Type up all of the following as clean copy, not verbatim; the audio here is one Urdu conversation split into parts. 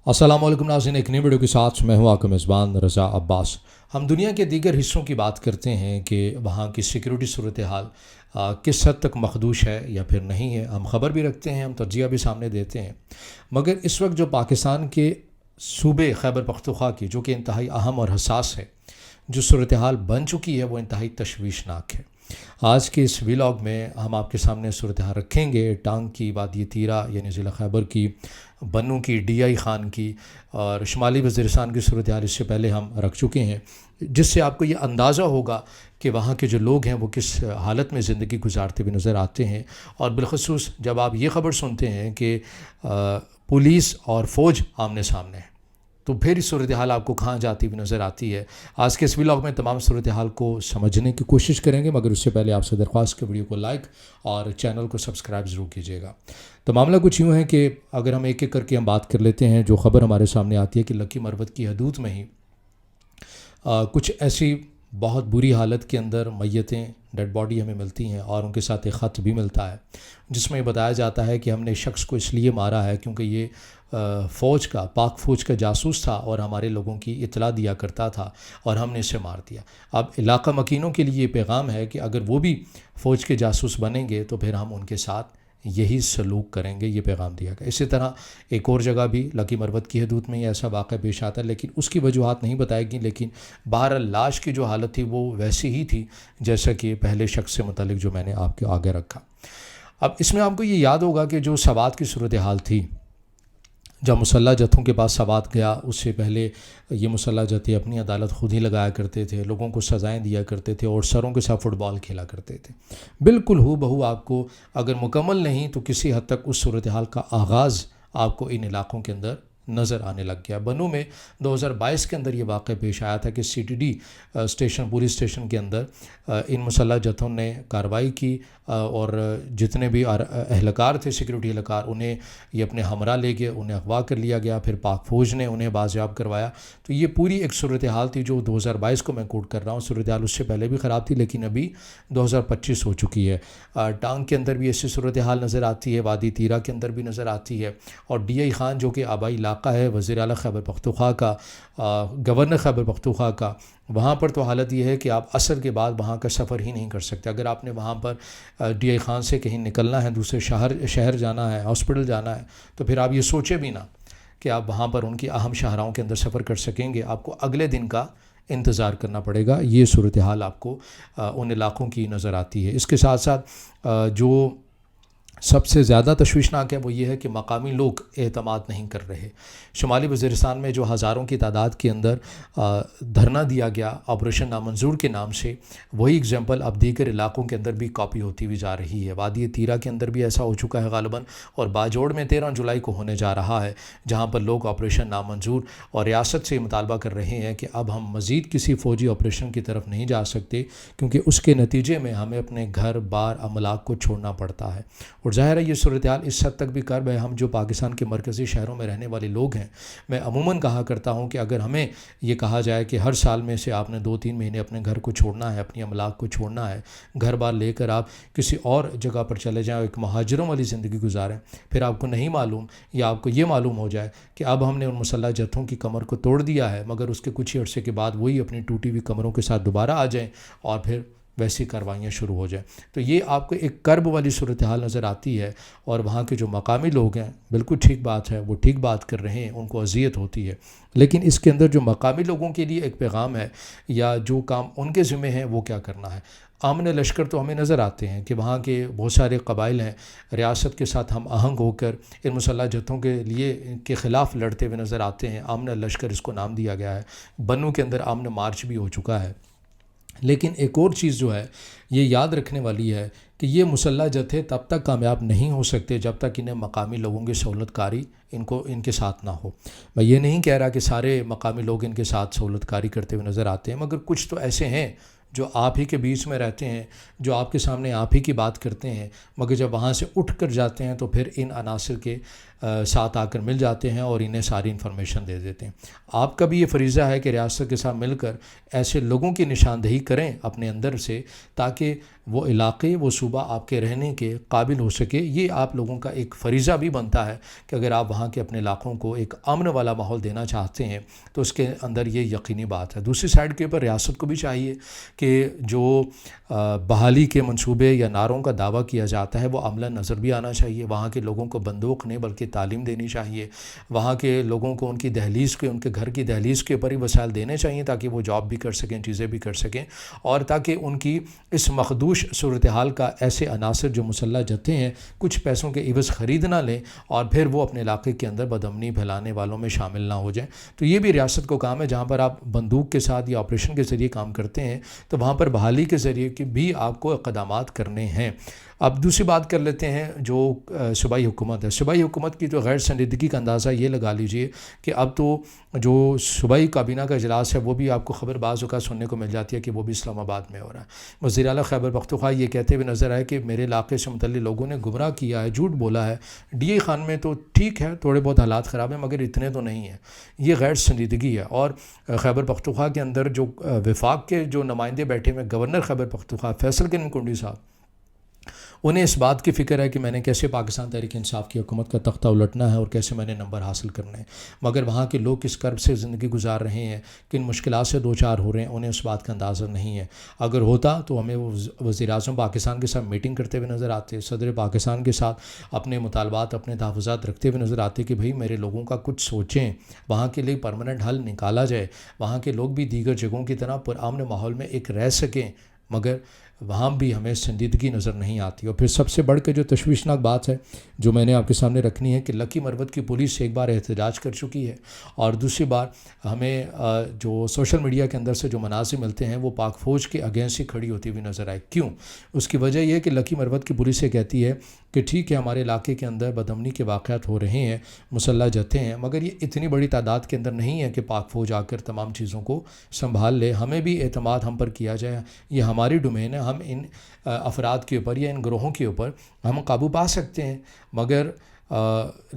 السلام علیکم ناظرین، ایک نئی ویڈیو کے ساتھ میں ہوں آپ کا میزبان رضا عباس۔ ہم دنیا کے دیگر حصوں کی بات کرتے ہیں کہ وہاں کی سیکیورٹی صورتحال کس حد تک مخدوش ہے یا پھر نہیں ہے۔ ہم خبر بھی رکھتے ہیں، ہم تجزیہ بھی سامنے دیتے ہیں، مگر اس وقت جو پاکستان کے صوبے خیبر پختونخوا کی جو کہ انتہائی اہم اور حساس ہے، جو صورتحال بن چکی ہے وہ انتہائی تشویشناک ہے۔ آج کے اس ویلاگ میں ہم آپ کے سامنے صورتحال رکھیں گے ٹانگ کی، وادی تیرہ یعنی ضلع خیبر کی، بنوں کی، ڈی آئی خان کی اور شمالی وزیرستان کی صورتحال اس سے پہلے ہم رکھ چکے ہیں، جس سے آپ کو یہ اندازہ ہوگا کہ وہاں کے جو لوگ ہیں وہ کس حالت میں زندگی گزارتے ہوئے نظر آتے ہیں۔ اور بالخصوص جب آپ یہ خبر سنتے ہیں کہ پولیس اور فوج آمنے سامنے ہے، تو پھر اس صورتحال آپ کو کہاں جاتی ہوئی نظر آتی ہے۔ آج کے اس ویلاگ میں تمام صورتحال کو سمجھنے کی کوشش کریں گے، مگر اس سے پہلے آپ سے درخواست کہ ویڈیو کو لائک اور چینل کو سبسکرائب ضرور کیجیے گا۔ تو معاملہ کچھ یوں ہے کہ اگر ہم ایک ایک کر کے ہم بات کر لیتے ہیں، جو خبر ہمارے سامنے آتی ہے کہ لکی مروت کی حدود میں ہی کچھ ایسی بہت بری حالت کے اندر میتیں، ڈیڈ باڈی ہمیں ملتی ہیں اور ان کے ساتھ ایک خط بھی ملتا ہے جس میں یہ بتایا جاتا ہے کہ ہم نے شخص کو اس لیے مارا ہے کیونکہ یہ فوج کا، پاک فوج کا جاسوس تھا اور ہمارے لوگوں کی اطلاع دیا کرتا تھا اور ہم نے اسے مار دیا۔ اب علاقہ مکینوں کے لیے یہ پیغام ہے کہ اگر وہ بھی فوج کے جاسوس بنیں گے تو پھر ہم ان کے ساتھ یہی سلوک کریں گے، یہ پیغام دیا گیا۔ اسی طرح ایک اور جگہ بھی لکی مروت کی حدود میں ایسا واقعہ پیش آتا ہے، لیکن اس کی وجوہات نہیں بتائے گی، لیکن بہرحال لاش کی جو حالت تھی وہ ویسی ہی تھی جیسا کہ پہلے شخص سے متعلق جو میں نے آپ کے آگے رکھا۔ اب اس میں آپ کو یہ یاد ہوگا کہ جو سوات کی صورتحال تھی، جب مسلح جتھوں کے پاس سوات گیا، اس سے پہلے یہ مسلح جتھے اپنی عدالت خود ہی لگایا کرتے تھے، لوگوں کو سزائیں دیا کرتے تھے اور سروں کے ساتھ فٹ بال کھیلا کرتے تھے۔ بالکل ہو بہو آپ کو اگر مکمل نہیں تو کسی حد تک اس صورتحال کا آغاز آپ کو ان علاقوں کے اندر نظر آنے لگ گیا۔ بنوں میں 2022 کے اندر یہ واقعہ پیش آیا تھا کہ سی ٹی ڈی اسٹیشن، پولیس اسٹیشن کے اندر ان مسلح جتھوں نے کارروائی کی اور جتنے بھی اہلکار تھے، سیکیورٹی اہلکار، انہیں یہ اپنے ہمراہ لے گئے، انہیں اغوا کر لیا گیا، پھر پاک فوج نے انہیں بازیاب کروایا۔ تو یہ پوری ایک صورتحال تھی جو 2022 کو میں کوٹ کر رہا ہوں۔ صورتحال اس سے پہلے بھی خراب تھی لیکن ابھی 2025 ہو چکی ہے۔ ٹانگ کے اندر بھی ایسی صورتحال نظر آتی ہے، وادی تیرہ کے اندر بھی نظر آتی ہے، اور ڈی آئی خان جو کہ آبائی علاقہ ہے وزیر اعلیٰ خیبر پختونخوا کا، گورنر خیبر پختونخوا کا، وہاں پر تو حالت یہ ہے کہ آپ عصر کے بعد وہاں کا سفر ہی نہیں کر سکتے۔ اگر آپ نے وہاں پر ڈی آئی خان سے کہیں نکلنا ہے، دوسرے شہر جانا ہے، ہاسپٹل جانا ہے، تو پھر آپ یہ سوچے بھی نہ کہ آپ وہاں پر ان کی اہم شاہراہوں کے اندر سفر کر سکیں گے۔ آپ کو اگلے دن کا انتظار کرنا پڑے گا۔ یہ صورتحال آپ کو ان علاقوں کی نظر آتی ہے۔ اس کے ساتھ ساتھ جو سب سے زیادہ تشویشناک ہے وہ یہ ہے کہ مقامی لوگ اعتماد نہیں کر رہے۔ شمالی وزیرستان میں جو ہزاروں کی تعداد کے اندر دھرنا دیا گیا آپریشن نامنظور کے نام سے، وہی اگزامپل اب دیگر علاقوں کے اندر بھی کاپی ہوتی ہوئی جا رہی ہے۔ وادی تیرہ کے اندر بھی ایسا ہو چکا ہے غالباً، اور باجوڑ میں 13 جولائی کو ہونے جا رہا ہے، جہاں پر لوگ آپریشن نامنظور اور ریاست سے مطالبہ کر رہے ہیں کہ اب ہم مزید کسی فوجی آپریشن کی طرف نہیں جا سکتے کیونکہ اس کے نتیجے میں ہمیں اپنے گھر بار املاک کو چھوڑنا پڑتا ہے۔ اور ظاہر ہے یہ صورتحال اس حد تک بھی کرب ہے۔ ہم جو پاکستان کے مرکزی شہروں میں رہنے والے لوگ ہیں، میں عموماً کہا کرتا ہوں کہ اگر ہمیں یہ کہا جائے کہ ہر سال میں سے آپ نے 2-3 مہینے اپنے گھر کو چھوڑنا ہے، اپنی املاک کو چھوڑنا ہے، گھر بار لے کر آپ کسی اور جگہ پر چلے جائیں، ایک مہاجروں والی زندگی گزاریں، پھر آپ کو نہیں معلوم یا آپ کو یہ معلوم ہو جائے کہ اب ہم نے ان مسلح جتھوں کی کمر کو توڑ دیا ہے، مگر اس کے کچھ ہی عرصے کے بعد وہی اپنی ٹوٹی ہوئی کمروں کے ساتھ دوبارہ آ جائیں اور پھر ویسی کاروائیاں شروع ہو جائیں، تو یہ آپ کو ایک کرب والی صورتحال نظر آتی ہے۔ اور وہاں کے جو مقامی لوگ ہیں، بالکل ٹھیک بات ہے، وہ ٹھیک بات کر رہے ہیں، ان کو اذیت ہوتی ہے، لیکن اس کے اندر جو مقامی لوگوں کے لیے ایک پیغام ہے یا جو کام ان کے ذمہ ہیں وہ کیا کرنا ہے۔ امن لشکر تو ہمیں نظر آتے ہیں کہ وہاں کے بہت سارے قبائل ہیں، ریاست کے ساتھ ہم آہنگ ہو کر ان مسلح جتھوں کے لیے کے خلاف لڑتے ہوئے نظر آتے ہیں۔ امن لشکر اس کو نام دیا گیا ہے۔ بنوں کے اندر امن مارچ بھی ہو چکا ہے۔ لیکن ایک اور چیز جو ہے یہ یاد رکھنے والی ہے کہ یہ مسلح جتھے تب تک کامیاب نہیں ہو سکتے جب تک انہیں مقامی لوگوں کی سہولت کاری ان کے ساتھ نہ ہو۔ میں یہ نہیں کہہ رہا کہ سارے مقامی لوگ ان کے ساتھ سہولت کاری کرتے ہوئے نظر آتے ہیں، مگر کچھ تو ایسے ہیں جو آپ ہی کے بیچ میں رہتے ہیں، جو آپ کے سامنے آپ ہی کی بات کرتے ہیں، مگر جب وہاں سے اٹھ کر جاتے ہیں تو پھر ان عناصر کے ساتھ آ کر مل جاتے ہیں اور انہیں ساری انفارمیشن دے دیتے ہیں۔ آپ کا بھی یہ فریضہ ہے کہ ریاست کے ساتھ مل کر ایسے لوگوں کی نشاندہی کریں اپنے اندر سے، تاکہ وہ علاقے، وہ صوبہ آپ کے رہنے کے قابل ہو سکے۔ یہ آپ لوگوں کا ایک فریضہ بھی بنتا ہے کہ اگر آپ وہاں کے اپنے علاقوں کو ایک امن والا ماحول دینا چاہتے ہیں تو اس کے اندر یہ یقینی بات ہے۔ دوسری سائڈ کے اوپر ریاست کو بھی چاہیے کہ جو بحالی کے منصوبے یا نعروں کا دعویٰ کیا جاتا ہے وہ عملاً نظر بھی آنا چاہیے۔ وہاں کے لوگوں کو بندوق نہیں بلکہ تعلیم دینی چاہیے۔ وہاں کے لوگوں کو ان کی دہلیز کے، ان کے گھر کی دہلیز کے اوپر ہی وسائل دینے چاہیے تاکہ وہ جاب بھی کر سکیں، چیزیں بھی کر سکیں، اور تاکہ ان کی اس مخدوش صورتحال کا ایسے عناصر جو مسلح جتھے ہیں کچھ پیسوں کے عوض خرید نہ لیں اور پھر وہ اپنے علاقے کے اندر بدامنی پھیلانے والوں میں شامل نہ ہو جائیں۔ تو یہ بھی ریاست کو کام ہے، جہاں پر آپ بندوق کے ساتھ یا آپریشن کے ذریعے کام کرتے ہیں تو وہاں پر بحالی کے ذریعے کی بھی آپ کو اقدامات کرنے ہیں۔ اب دوسری بات کر لیتے ہیں جو صوبائی حکومت ہے۔ صوبائی حکومت کی تو غیر سنجیدگی کا اندازہ یہ لگا لیجئے کہ اب تو جو صوبائی کابینہ کا اجلاس ہے وہ بھی آپ کو خبر بعض اوقات سننے کو مل جاتی ہے کہ وہ بھی اسلام آباد میں ہو رہا ہے۔ وزیر اعلیٰ خیبر پختونخوا یہ کہتے ہوئے نظر آئے کہ میرے علاقے سے متعلق لوگوں نے گمراہ کیا ہے، جھوٹ بولا ہے۔ ڈی اے خان میں تو ٹھیک ہے، تھوڑے بہت حالات خراب ہیں مگر اتنے تو نہیں ہیں۔ یہ غیر سنجیدگی ہے۔ اور خیبر پختونخوا کے اندر جو وفاق کے جو نمائندے بیٹھے ہوئے، گورنر خیبر پختونخوا فیصل کریم کنڈی صاحب، انہیں اس بات کی فکر ہے کہ میں نے کیسے پاکستان تحریک انصاف کی حکومت کا تختہ الٹنا ہے اور کیسے میں نے نمبر حاصل کرنا ہے، مگر وہاں کے لوگ کس کرب سے زندگی گزار رہے ہیں، کن مشکلات سے دو چار ہو رہے ہیں، انہیں اس بات کا اندازہ نہیں ہے۔ اگر ہوتا تو ہمیں وزیر اعظم پاکستان کے ساتھ میٹنگ کرتے ہوئے نظر آتے، صدر پاکستان کے ساتھ اپنے مطالبات، اپنے تحفظات رکھتے ہوئے نظر آتے کہ بھئی میرے لوگوں کا کچھ سوچیں، وہاں کے لیے پرماننٹ حل نکالا جائے، وہاں کے لوگ بھی دیگر جگہوں کی طرح پرامن ماحول میں ایک رہ سکیں، مگر وہاں بھی ہمیں سنجیدگی نظر نہیں آتی۔ اور پھر سب سے بڑھ کے جو تشویشناک بات ہے جو میں نے آپ کے سامنے رکھنی ہے کہ لکی مروت کی پولیس ایک بار احتجاج کر چکی ہے، اور دوسری بار ہمیں جو سوشل میڈیا کے اندر سے جو مناظر ملتے ہیں وہ پاک فوج کے اگینسٹ ہی کھڑی ہوتی ہوئی نظر آئے۔ کیوں؟ اس کی وجہ یہ ہے کہ لکی مروت کی پولیس یہ کہتی ہے کہ ٹھیک ہے ہمارے علاقے کے اندر بدامنی کے واقعات ہو رہے ہیں، مسلح جتھے ہیں، مگر یہ اتنی بڑی تعداد کے اندر نہیں ہے کہ پاک فوج آ کر تمام چیزوں کو سنبھال لے۔ ہمیں بھی اعتماد ہم پر کیا جائے، یہ ہماری ڈومین ہے، ہم ان افراد کے اوپر یا ان گروہوں کے اوپر ہم قابو پا سکتے ہیں، مگر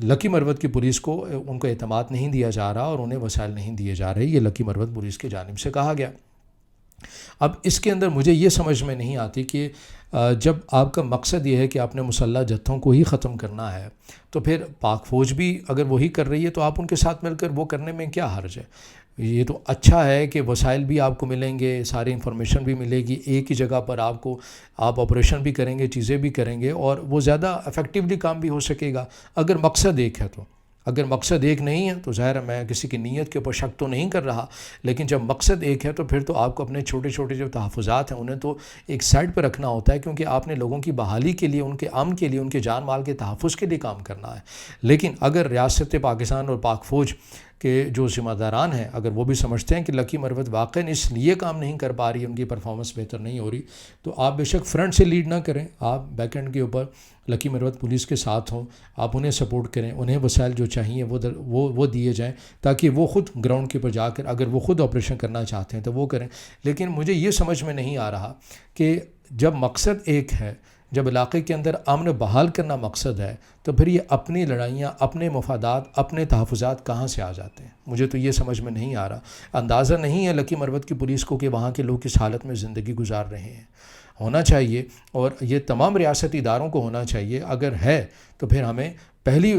لکی مروت کی پولیس کو ان کو اعتماد نہیں دیا جا رہا اور انہیں وسائل نہیں دیے جا رہے۔ یہ لکی مروت پولیس کی جانب سے کہا گیا۔ اب اس کے اندر مجھے یہ سمجھ میں نہیں آتی کہ جب آپ کا مقصد یہ ہے کہ آپ نے مسلح جتھوں کو ہی ختم کرنا ہے تو پھر پاک فوج بھی اگر وہی کر رہی ہے تو آپ ان کے ساتھ مل کر وہ کرنے میں کیا حرج ہے؟ یہ تو اچھا ہے کہ وسائل بھی آپ کو ملیں گے، ساری انفارمیشن بھی ملے گی، ایک ہی جگہ پر آپ آپریشن بھی کریں گے، چیزیں بھی کریں گے، اور وہ زیادہ افیکٹولی کام بھی ہو سکے گا اگر مقصد ایک ہے تو۔ اگر مقصد ایک نہیں ہے تو ظاہر ہے میں کسی کی نیت کے اوپر شک تو نہیں کر رہا، لیکن جب مقصد ایک ہے تو پھر تو آپ کو اپنے چھوٹے چھوٹے جو تحفظات ہیں انہیں تو ایک سائڈ پہ رکھنا ہوتا ہے، کیونکہ آپ نے لوگوں کی بحالی کے لیے، ان کے امن کے لیے، ان کے جان مال کے تحفظ کے لیے کام کرنا ہے۔ لیکن اگر ریاست پاکستان اور پاک فوج کہ جو ذمہ داران ہیں اگر وہ بھی سمجھتے ہیں کہ لکی مروت واقعی اس لیے کام نہیں کر پا رہی، ان کی پرفارمنس بہتر نہیں ہو رہی، تو آپ بے شک فرنٹ سے لیڈ نہ کریں، آپ بیک اینڈ کے اوپر لکی مروت پولیس کے ساتھ ہوں، آپ انہیں سپورٹ کریں، انہیں وسائل جو چاہیے وہ دیے جائیں تاکہ وہ خود گراؤنڈ کے اوپر جا کر اگر وہ خود آپریشن کرنا چاہتے ہیں تو وہ کریں۔ لیکن مجھے یہ سمجھ میں نہیں آ رہا کہ جب مقصد ایک ہے، جب علاقے کے اندر امن بحال کرنا مقصد ہے، تو پھر یہ اپنی لڑائیاں، اپنے مفادات، اپنے تحفظات کہاں سے آ جاتے ہیں؟ مجھے تو یہ سمجھ میں نہیں آ رہا۔ اندازہ نہیں ہے لکی مروت کی پولیس کو کہ وہاں کے لوگ کس حالت میں زندگی گزار رہے ہیں۔ ہونا چاہیے، اور یہ تمام ریاستی اداروں کو ہونا چاہیے، اگر ہے تو پھر ہمیں پہلی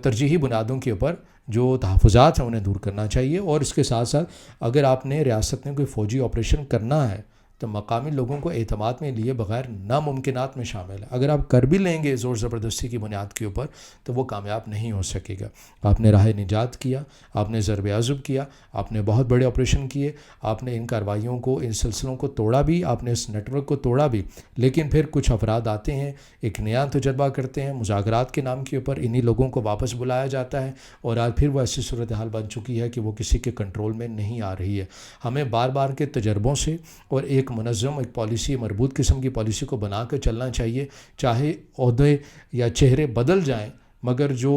ترجیحی بنیادوں کے اوپر جو تحفظات ہیں انہیں دور کرنا چاہیے، اور اس کے ساتھ ساتھ اگر آپ نے ریاست میں کوئی فوجی آپریشن کرنا ہے تو مقامی لوگوں کو اعتماد میں لیے بغیر ناممکنات میں شامل ہے۔ اگر آپ کر بھی لیں گے زور زبردستی کی بنیاد کے اوپر تو وہ کامیاب نہیں ہو سکے گا۔ آپ نے راہ نجات کیا، آپ نے ضرب عضب کیا، آپ نے بہت بڑے آپریشن کیے، آپ نے ان کارروائیوں کو، ان سلسلوں کو توڑا بھی، آپ نے اس نیٹ ورک کو توڑا بھی، لیکن پھر کچھ افراد آتے ہیں، ایک نیا تجربہ کرتے ہیں، مذاکرات کے نام کے اوپر انہی لوگوں کو واپس بلایا جاتا ہے، اور آج پھر وہ ایسی صورتحال بن چکی ہے کہ وہ کسی کے کنٹرول میں نہیں آ رہی ہے۔ ہمیں بار بار کے تجربوں سے اور ایک منظم، ایک پالیسی، مربوط قسم کی پالیسی کو بنا کر چلنا چاہیے، چاہے عہدے یا چہرے بدل جائیں مگر جو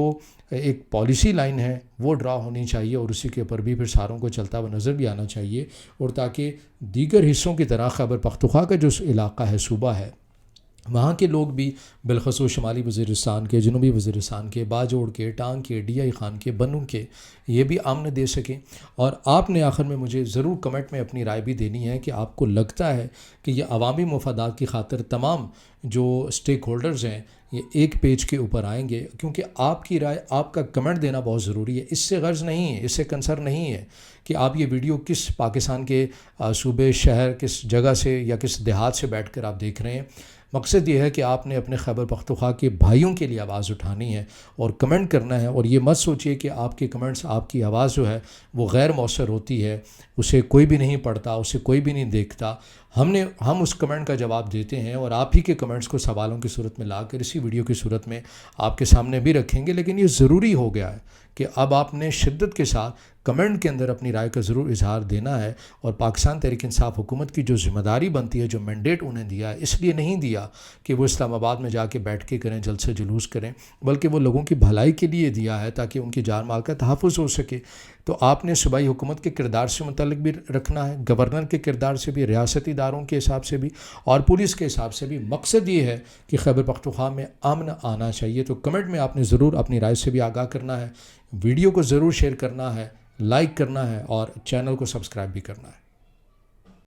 ایک پالیسی لائن ہے وہ ڈرا ہونی چاہیے اور اسی کے اوپر بھی پھر ساروں کو چلتا ہوا نظر بھی آنا چاہیے، اور تاکہ دیگر حصوں کی طرح خیبر پختونخوا کا جو علاقہ ہے، صوبہ ہے، وہاں کے لوگ بھی بالخصوص شمالی وزیرستان کے، جنوبی وزیرستان کے، باجوڑ کے، ٹانگ کے، ڈی آئی خان کے، بنوں کے، یہ بھی آمن دے سکیں۔ اور آپ نے آخر میں مجھے ضرور کمنٹ میں اپنی رائے بھی دینی ہے کہ آپ کو لگتا ہے کہ یہ عوامی مفادات کی خاطر تمام جو اسٹیک ہولڈرز ہیں یہ ایک پیج کے اوپر آئیں گے، کیونکہ آپ کی رائے، آپ کا کمنٹ دینا بہت ضروری ہے۔ اس سے غرض نہیں ہے، اس سے کنسرن نہیں ہے کہ آپ یہ ویڈیو کس پاکستان کے صوبے، شہر، کس جگہ سے یا کس دیہات سے بیٹھ کر آپ دیکھ رہے ہیں۔ مقصد یہ ہے کہ آپ نے اپنے خیبر پختونخوا کے بھائیوں کے لیے آواز اٹھانی ہے اور کمنٹ کرنا ہے، اور یہ مت سوچئے کہ آپ کے کمنٹس، آپ کی آواز جو ہے وہ غیر مؤثر ہوتی ہے، اسے کوئی بھی نہیں پڑھتا، اسے کوئی بھی نہیں دیکھتا۔ ہم اس کمنٹ کا جواب دیتے ہیں اور آپ ہی کے کمنٹس کو سوالوں کی صورت میں لا کر اسی ویڈیو کی صورت میں آپ کے سامنے بھی رکھیں گے، لیکن یہ ضروری ہو گیا ہے کہ اب آپ نے شدت کے ساتھ کمنٹ کے اندر اپنی رائے کا ضرور اظہار دینا ہے، اور پاکستان تحریک انصاف حکومت کی جو ذمہ داری بنتی ہے، جو مینڈیٹ انہیں دیا ہے، اس لیے نہیں دیا کہ وہ اسلام آباد میں جا کے بیٹھ کے کریں، جلسے جلوس کریں، بلکہ وہ لوگوں کی بھلائی کے لیے دیا ہے تاکہ ان کی جان مال کا تحفظ ہو سکے۔ تو آپ نے صوبائی حکومت کے کردار سے متعلق بھی رکھنا ہے، گورنر کے کردار سے بھی، ریاستی اداروں کے حساب سے بھی، اور پولیس کے حساب سے بھی۔ مقصد یہ ہے کہ خیبر پختونخوا میں امن آنا چاہیے۔ تو کمنٹ میں آپ نے ضرور اپنی رائے سے بھی آگاہ کرنا ہے، ویڈیو کو ضرور شیئر کرنا ہے، لائک کرنا ہے، اور چینل کو سبسکرائب بھی کرنا ہے۔